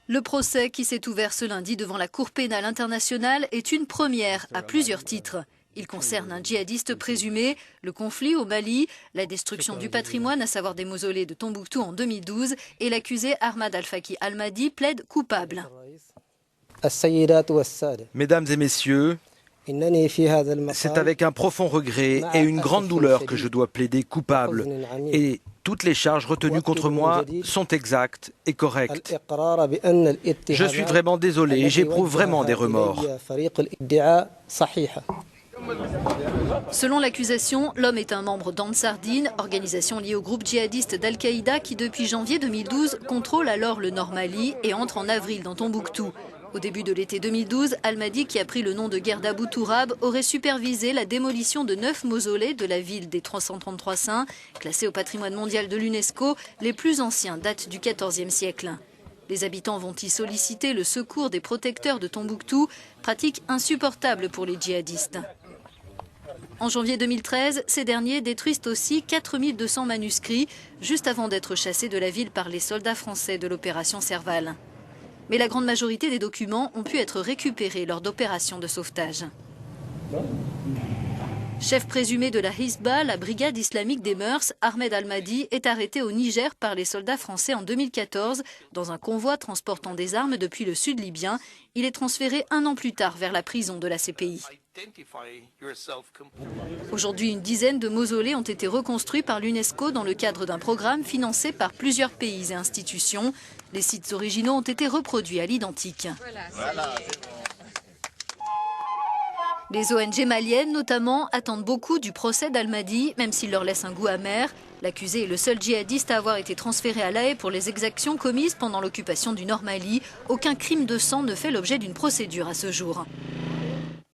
Le procès qui s'est ouvert ce lundi devant la Cour pénale internationale est une première à plusieurs titres. Il concerne un djihadiste présumé, le conflit au Mali, la destruction du patrimoine, à savoir des mausolées de Tombouctou en 2012, et l'accusé Ahmad Al-Faki Al-Mahdi plaide coupable. Mesdames et messieurs, c'est avec un profond regret et une grande douleur que je dois plaider coupable. Et toutes les charges retenues contre moi sont exactes et correctes. Je suis vraiment désolé et j'éprouve vraiment des remords. Selon l'accusation, l'homme est un membre d'Ansar Dine, organisation liée au groupe djihadiste d'Al-Qaïda qui depuis janvier 2012 contrôle alors le Nord Mali et entre en avril dans Tombouctou. Au début de l'été 2012, Al-Mahdi, qui a pris le nom de guerre d'Abou Tourab, aurait supervisé la démolition de 9 mausolées de la ville des 333 saints, classés au patrimoine mondial de l'UNESCO. Les plus anciens datent du XIVe siècle. Les habitants vont y solliciter le secours des protecteurs de Tombouctou, pratique insupportable pour les djihadistes. En janvier 2013, ces derniers détruisent aussi 4200 manuscrits, juste avant d'être chassés de la ville par les soldats français de l'opération Serval. Mais la grande majorité des documents ont pu être récupérés lors d'opérations de sauvetage. Chef présumé de la Hizba, la brigade islamique des mœurs, Ahmed Al-Mahdi est arrêté au Niger par les soldats français en 2014 dans un convoi transportant des armes depuis le sud libyen. Il est transféré un an plus tard vers la prison de la CPI. Aujourd'hui, une dizaine de mausolées ont été reconstruits par l'UNESCO dans le cadre d'un programme financé par plusieurs pays et institutions. Les sites originaux ont été reproduits à l'identique. Les ONG maliennes, notamment, attendent beaucoup du procès d'Al-Mahdi, même s'il leur laisse un goût amer. L'accusé est le seul djihadiste à avoir été transféré à La Haye pour les exactions commises pendant l'occupation du Nord Mali. Aucun crime de sang ne fait l'objet d'une procédure à ce jour.